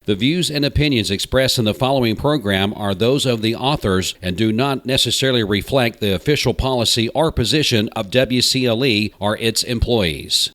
The views and opinions expressed in the following program are those of the authors and do not necessarily reflect the official policy or position of WCLE or its employees.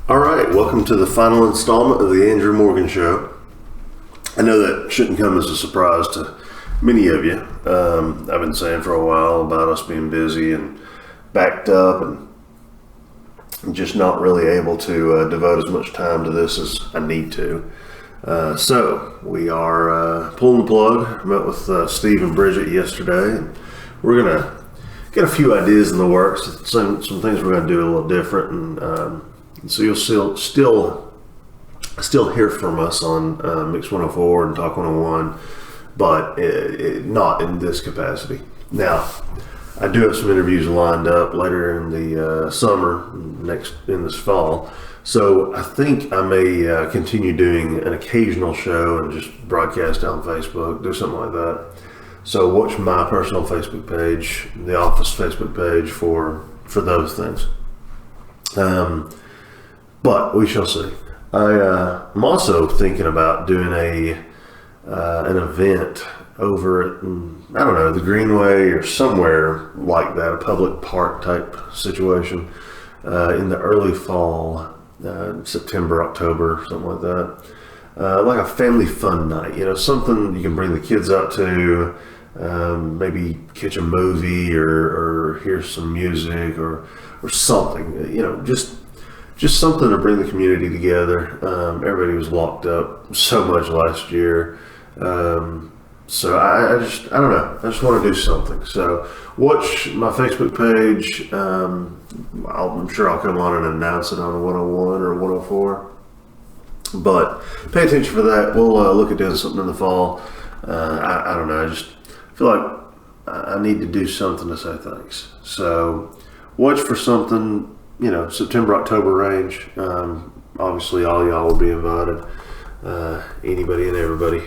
All right, welcome to the final installment of the Andrew Morgan Show. I know that shouldn't come as a surprise to many of you. I've been saying for a while about us being busy and backed up and just not really able to devote as much time to this as I need to. So we are pulling the plug. I met with Steve and Bridget yesterday, and we're going to get a few ideas in the works. Some things we're going to do a little different, and so you'll still hear from us on Mix 104 and Talk 101, but not in this capacity. Now, I do have some interviews lined up later in the summer, in this fall. So I think I may continue doing an occasional show and just broadcast on Facebook, do something like that. So watch my personal Facebook page, the office Facebook page for those things. But we shall see. I'm also thinking about doing an event over at, I don't know, the Greenway or somewhere like that, a public park type situation in the early fall, September, October, something like that. Like a family fun night, something you can bring the kids out to, maybe catch a movie or hear some music or something, just something to bring the community together. Everybody was locked up so much last year. So I don't know. I just want to do something. So watch my Facebook page. I'm sure I'll come on and announce it on 101 or 104. But pay attention for that. We'll look at doing something in the fall. I don't know. I just feel like I need to do something to say thanks. So watch for something, September, October range. Obviously, all y'all will be invited. Anybody and everybody.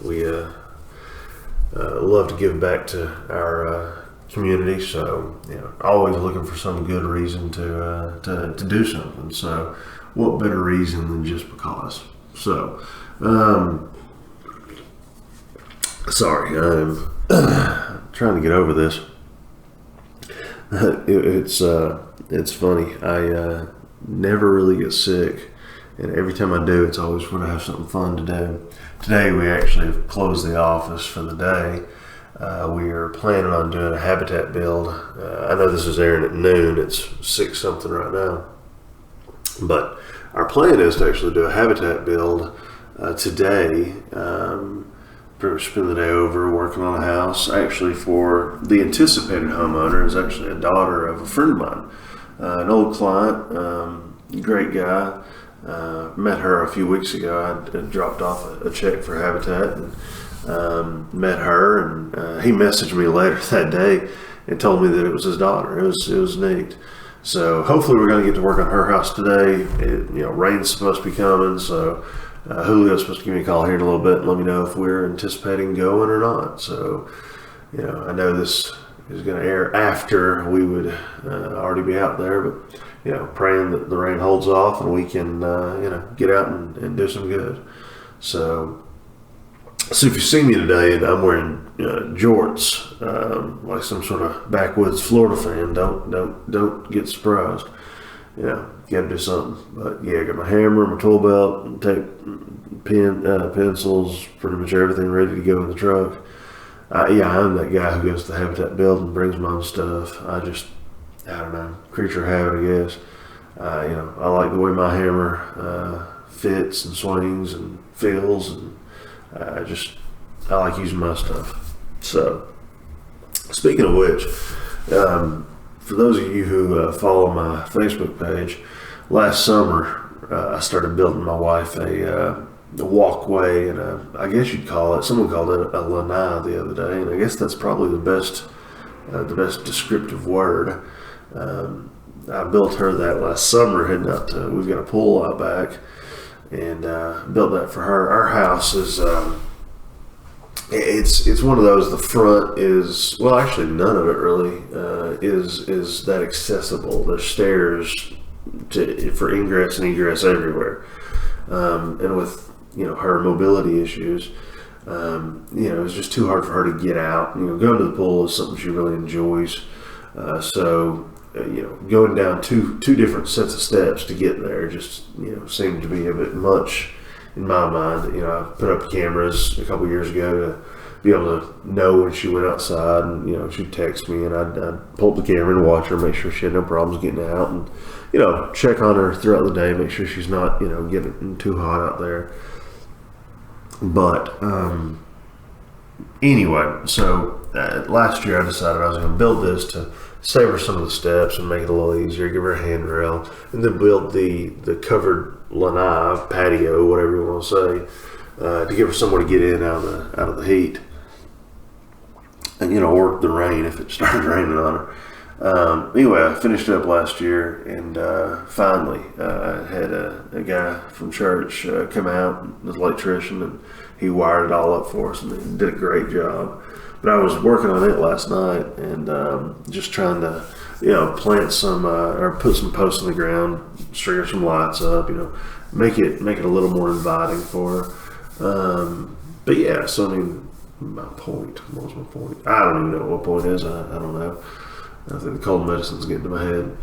We love to give back to our community, so always looking for some good reason to do something. So what better reason than just because? So sorry, I'm trying to get over this. It's funny. I never really get sick, and every time I do, it's always when I have something fun to do. Today we actually have closed the office for the day. We are planning on doing a habitat build. I know this is airing at noon. It's 6 something right now. But our plan is to actually do a habitat build today. Pretty much spend the day over working on a house. Actually, for the anticipated homeowner is actually a daughter of a friend of mine, an old client, great guy. Met her a few weeks ago. I dropped off a check for Habitat and met her, and he messaged me later that day and told me that it was his daughter. It was neat. So hopefully we're going to get to work on her house today. Rain's supposed to be coming, so Julio's supposed to give me a call here in a little bit and let me know if we're anticipating going or not. So I know this is going to air after we would already be out there, but praying that the rain holds off and we can, get out and do some good. So if you see me today and I'm wearing jorts, like some sort of backwoods Florida fan, don't get surprised. Got to do something. But I got my hammer, my tool belt, and tape, pencils, pretty much everything ready to go in the truck. I'm that guy who goes to the Habitat build and brings my own stuff. I don't know, creature of habit, I guess. I like the way my hammer fits and swings and feels, and I like using my stuff. So, speaking of which, for those of you who follow my Facebook page, last summer I started building my wife a walkway, and I guess you'd call it, someone called it a lanai the other day, and I guess that's probably the best descriptive word. I built her that last summer, heading out to, we've got a pool out back, and built that for her. Our house is it's one of those, the front is, well, actually none of it really is that accessible. There's stairs for ingress and egress everywhere. And with, her mobility issues, it was just too hard for her to get out. Going to the pool is something she really enjoys. Going down two different sets of steps to get there just, seemed to be a bit much in my mind. I put up cameras a couple years ago to be able to know when she went outside, and, she'd text me, and I'd pull up the camera and watch her, make sure she had no problems getting out, and, check on her throughout the day, make sure she's not, getting too hot out there. But, anyway, so last year I decided I was going to build this to save her some of the steps and make it a little easier, give her a handrail, and then build the covered lanai, patio, whatever you want to say, to give her somewhere to get in out of the heat, and or the rain if it started raining on her. Anyway, I finished up last year, and finally had a guy from church come out, an electrician, and he wired it all up for us, and he did a great job. But I was working on it last night, and just trying to, plant some or put some posts in the ground, string some lights up, make it a little more inviting for her. But yeah, so my point. What was my point? I don't even know what my point is. I don't know. I think the cold medicine's getting to my head.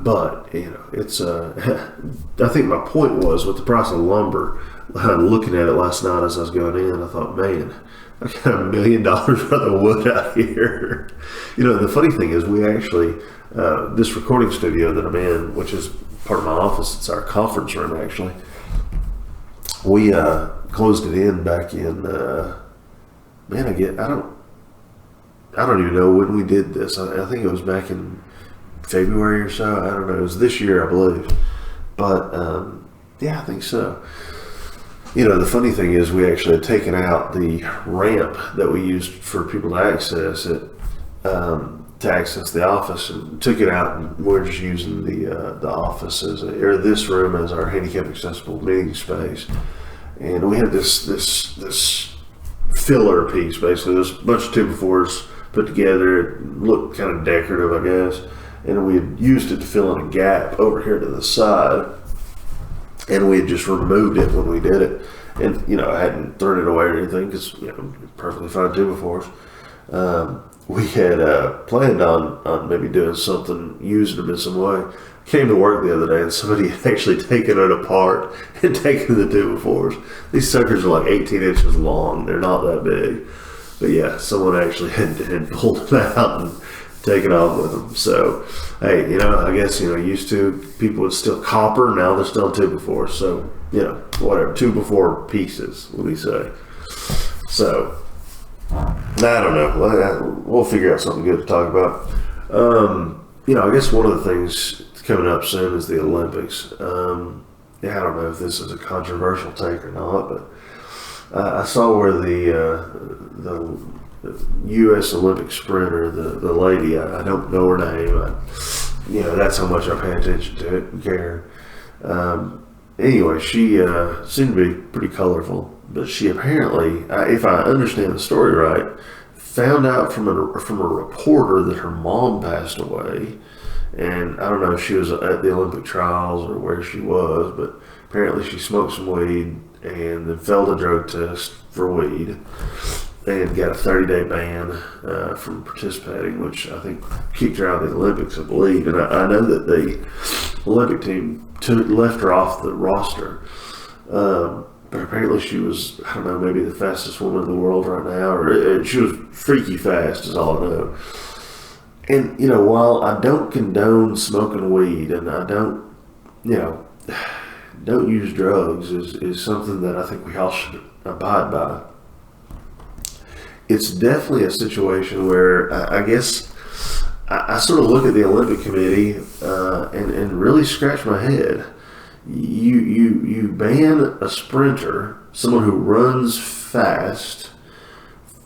But it's. I think my point was with the price of lumber. Looking at it last night as I was going in, I thought, man, I got $1 million worth of wood out here. The funny thing is, we actually this recording studio that I'm in, which is part of my office, it's our conference room actually. We closed it in back in. I don't even know when we did this. I think it was back in February or so. I don't know. It was this year, I believe. But yeah, I think so. The funny thing is, we actually had taken out the ramp that we used for people to access it, to access the office, and took it out, and we're just using the office or this room as our handicap accessible meeting space. And we had this filler piece, basically, this bunch of 2x4s put together. It looked kind of decorative, I guess, and we had used it to fill in a gap over here to the side. And we had just removed it when we did it, and I hadn't thrown it away or anything because perfectly fine 2x4s. We had planned on maybe doing something, using them in some way. Came to work the other day, and somebody had actually taken it apart and taken the 2x4s. These suckers are like 18 inches long. They're not that big, but yeah, someone actually had pulled them out and taken off with them. So, hey, I guess, used to people would steal copper. Now they're still 2x4. So, whatever, 2x4 pieces, let me say. So, I don't know. We'll figure out something good to talk about. I guess one of the things coming up soon is the Olympics. I don't know if this is a controversial take or not, but I saw where the U.S. Olympic sprinter, the lady, I don't know her name. That's how much I pay attention to it and care. Anyway, she seemed to be pretty colorful, but she apparently, if I understand the story right, found out from a reporter that her mom passed away. And I don't know if she was at the Olympic trials or where she was, but apparently she smoked some weed and then failed a drug test for weed and got a 30-day ban from participating, which I think kicked her out of the Olympics, I believe. And I know that the Olympic team left her off the roster. But apparently she was, I don't know, maybe the fastest woman in the world right now, or she was freaky fast is all I know. And, while I don't condone smoking weed, and I don't use drugs is something that I think we all should abide by. It's definitely a situation where I guess I sort of look at the Olympic Committee and really scratch my head. You ban a sprinter, someone who runs fast,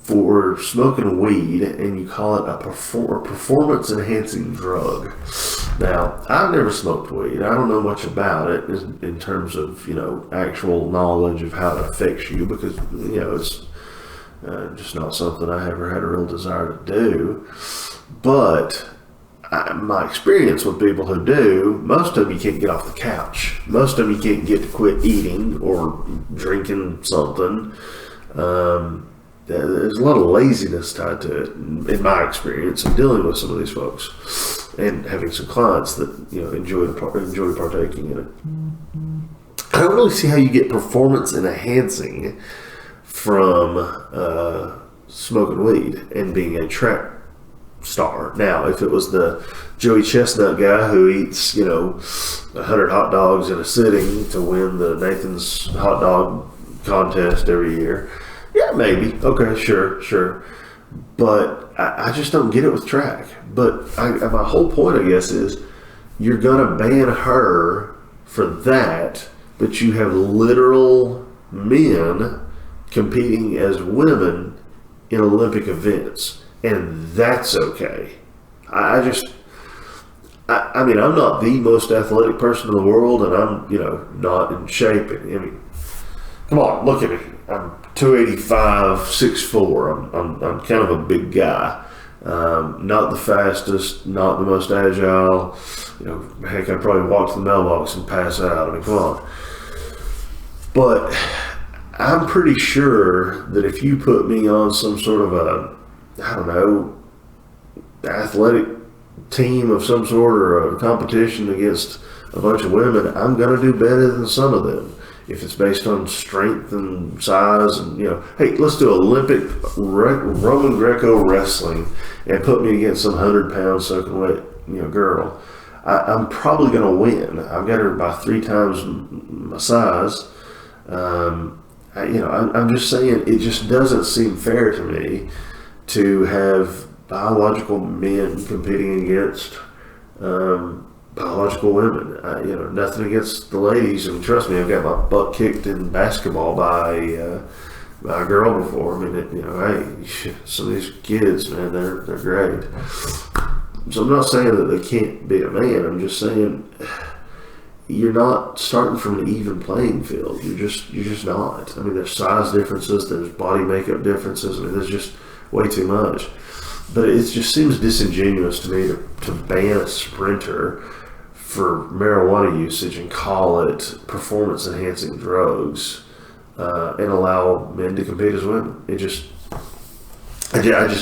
for smoking weed, and you call it a performance enhancing drug. Now, I've never smoked weed. I don't know much about it in terms of actual knowledge of how it affects you, because it's just not something I ever had a real desire to do. But my experience with people who do, most of them you can't get off the couch. Most of them you can't get to quit eating or drinking something. There's a lot of laziness tied to it, in my experience, in dealing with some of these folks and having some clients that enjoy partaking in it. I don't really see how you get performance enhancing from smoking weed and being a track star. Now, if it was the Joey Chestnut guy who eats 100 hot dogs in a sitting to win the Nathan's hot dog contest every year, yeah, maybe. Okay, sure. But I just don't get it with track. But my whole point, I guess, is you're going to ban her for that, but you have literal men competing as women in Olympic events. And that's okay. I mean, I'm not the most athletic person in the world, and I'm, not in shape. I mean, come on, look at me. I'm 285, 6'4". I'm kind of a big guy. Not the fastest, not the most agile. Heck, I'd probably walk to the mailbox and pass out. I mean, come on. But I'm pretty sure that if you put me on some sort of athletic team of some sort or a competition against a bunch of women, I'm going to do better than some of them. If it's based on strength and size and, hey, let's do Olympic Roman Greco wrestling and put me against some 100-pound soaking wet, girl. I'm probably going to win. I've got her by 3 times my size. I'm just saying, it just doesn't seem fair to me to have biological men competing against biological women. Nothing against the ladies. I mean, trust me, I've got my butt kicked in basketball by a girl before. I mean, hey, some of these kids, man, they're great. So I'm not saying that they can't be a man. I'm just saying you're not starting from an even playing field. You're just not. I mean, there's size differences, there's body makeup differences. I mean, there's just way too much. But it just seems disingenuous to me to ban a sprinter for marijuana usage and call it performance enhancing drugs and allow men to compete as women. I just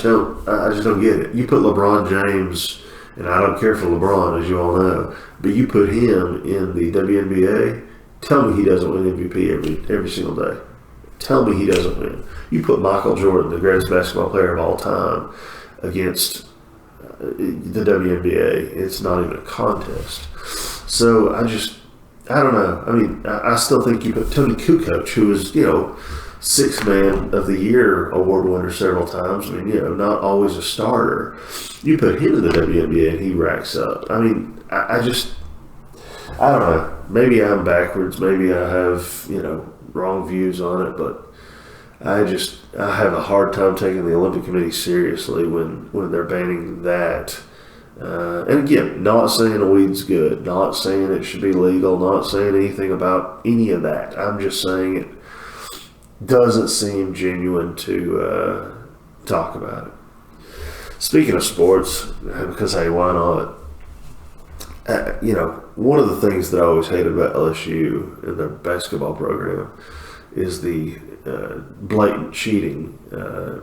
don't get it. You put LeBron James, and I don't care for LeBron, as you all know, but you put him in the WNBA, tell me he doesn't win MVP every single day. Tell me he doesn't win. You put Michael Jordan, the greatest basketball player of all time, against the WNBA. It's not even a contest. So I don't know. I mean, I still think you put Tony Kukoc, who was, Sixth Man of the Year award winner several times. I mean, not always a starter. You put him in the WNBA and he racks up. I mean, I don't know. Maybe I'm backwards. Maybe I have, wrong views on it, but I have a hard time taking the Olympic Committee seriously when they're banning that. And again, not saying the weed's good, not saying it should be legal, not saying anything about any of that. I'm just saying it doesn't seem genuine to talk about it. Speaking of sports, because hey, why not? One of the things that I always hated about LSU in their basketball program is the blatant cheating,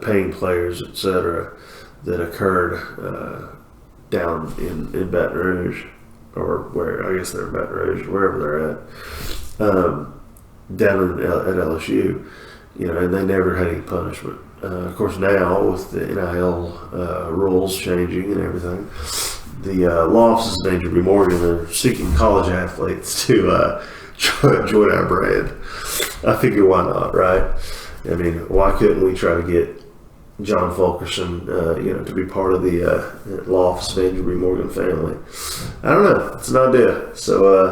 paying players, etc., that occurred down in Baton Rouge, or where I guess they're in Baton Rouge, wherever they're at, down at LSU, and they never had any punishment. Of course, now with the NIL rules changing and everything, the law offices of Andrew B. Morgan are seeking college athletes to join our brand. I figure, why not, right? I mean, why couldn't we try to get John Fulkerson, to be part of the law office of Andrew B. Morgan family? I don't know. It's an idea. So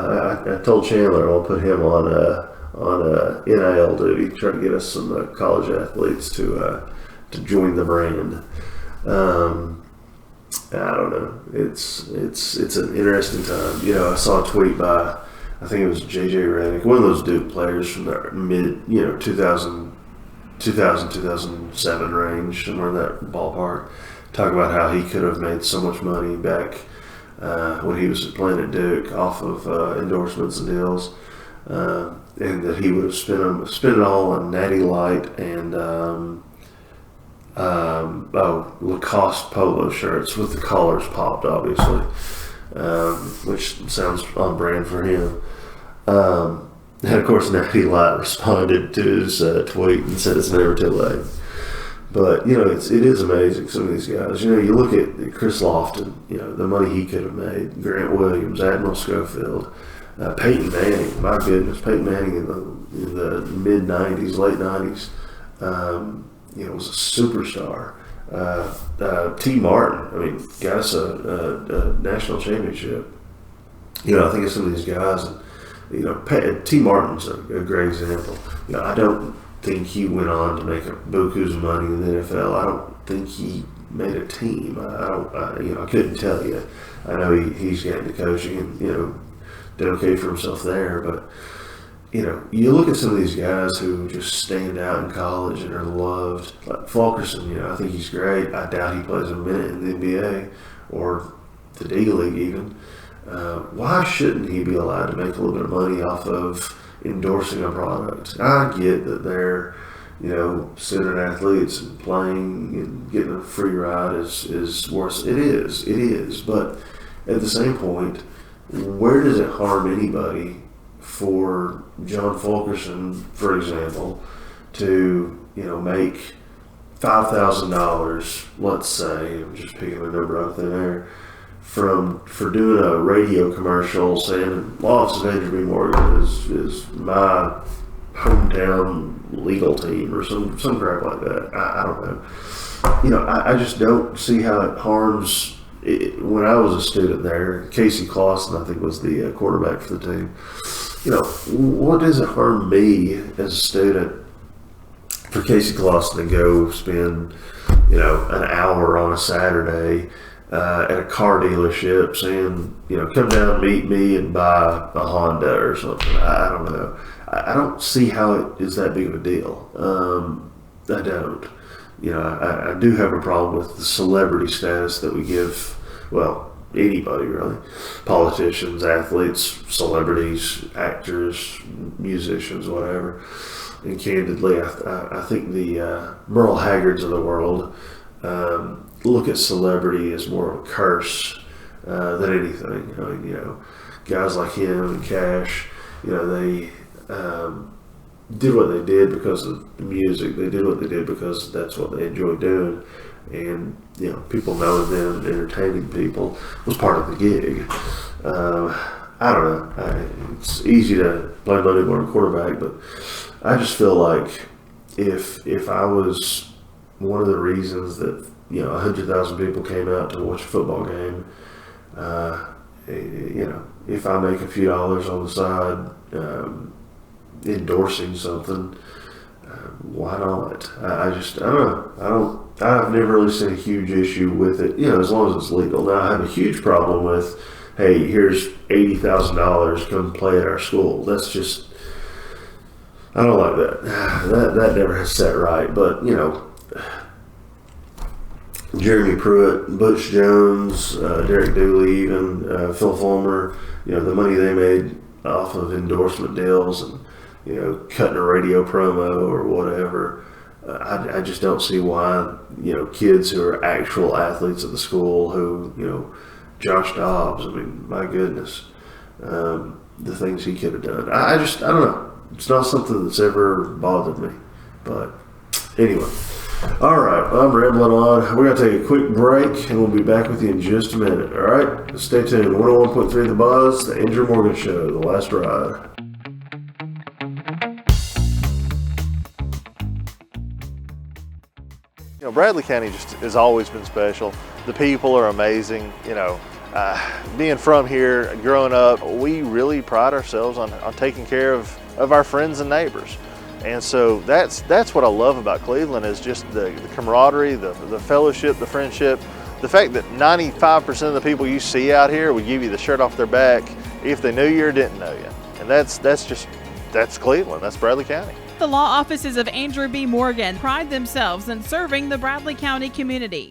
I told Chandler I'll put him on NIL duty, try to get us some college athletes to join the brand. I don't know. It's an interesting time. I saw a tweet by, I think it was JJ Redick, one of those Duke players from the mid 2007 range, somewhere in that ballpark, talk about how he could have made so much money back when he was playing at Duke off of endorsements and deals, and that he would have spent it all on Natty Light and Lacoste polo shirts with the collars popped, obviously, which sounds on brand for him. And of course, Natty Light responded to his tweet and said it's never too late. But, it is amazing, some of these guys. You look at Chris Lofton, the money he could have made, Grant Williams, Admiral Schofield, Peyton Manning, my goodness, Peyton Manning in the mid-'90s, late 90s, was a superstar. T. Martin, got us a national championship. I think of some of these guys, and, T. Martin's a great example. I don't think he went on to make a buku's of money in the NFL. I don't think he made a team. I couldn't tell you. I know he's getting to coaching and did okay for himself there, but you look at some of these guys who just stand out in college and are loved. Like Fulkerson, I think he's great. I doubt he plays a minute in the NBA or the D League even. Why shouldn't he be allowed to make a little bit of money off of endorsing a product? I get that they're, student athletes and playing and getting a free ride is worse. It is. But at the same point, where does it harm anybody for John Fulkerson, for example, to, make $5,000, let's say, I'm just picking a number out there, for doing a radio commercial saying Loftus and Andrew B. Morgan is my hometown legal team or some crap like that. I don't know. I just don't see how it harms. When I was a student there, Casey Clausen, I think, was the quarterback for the team. What does it harm me as a student for Casey Clausen to go spend, an hour on a Saturday at a car dealership saying, come down, meet me, and buy a Honda or something? I don't know. I don't see how it is that big of a deal. I don't. I do have a problem with the celebrity status that we give, anybody really. Politicians, athletes, celebrities, actors, musicians, whatever. And candidly, I think the Merle Haggards of the world look at celebrity as more of a curse than anything. Guys like him and Cash, they did what they did because of the music. They did what they did because that's what they enjoy doing. And, people knowing them and entertaining people was part of the gig. I don't know. It's easy to blame Monday morning quarterback, but I just feel like if I was one of the reasons that 100,000 people came out to watch a football game, if I make a few dollars on the side endorsing something, why not? I don't know. I've never really seen a huge issue with it, as long as it's legal. Now, I have a huge problem with, hey, here's $80,000, come play at our school. That's just, I don't like that. That never has sat right. But, Jeremy Pruitt, Butch Jones, Derek Dooley, even Phil Fulmer, the money they made off of endorsement deals and, cutting a radio promo or whatever. I just don't see why, kids who are actual athletes at the school who, Josh Dobbs, my goodness, the things he could have done. I don't know. It's not something that's ever bothered me. But anyway. All right, I'm rambling on. We're going to take a quick break, and we'll be back with you in just a minute. All right? Stay tuned. 101.3 The Buzz, The Andrew Morgan Show, The Last Ride. Bradley County just has always been special. The people are amazing. Being from here, growing up, we really pride ourselves on taking care of our friends and neighbors. And so that's what I love about Cleveland is just the camaraderie, the fellowship, the friendship. The fact that 95% of the people you see out here would give you the shirt off their back if they knew you or didn't know you. And that's Cleveland, that's Bradley County. The law offices of Andrew B. Morgan pride themselves in serving the Bradley County community.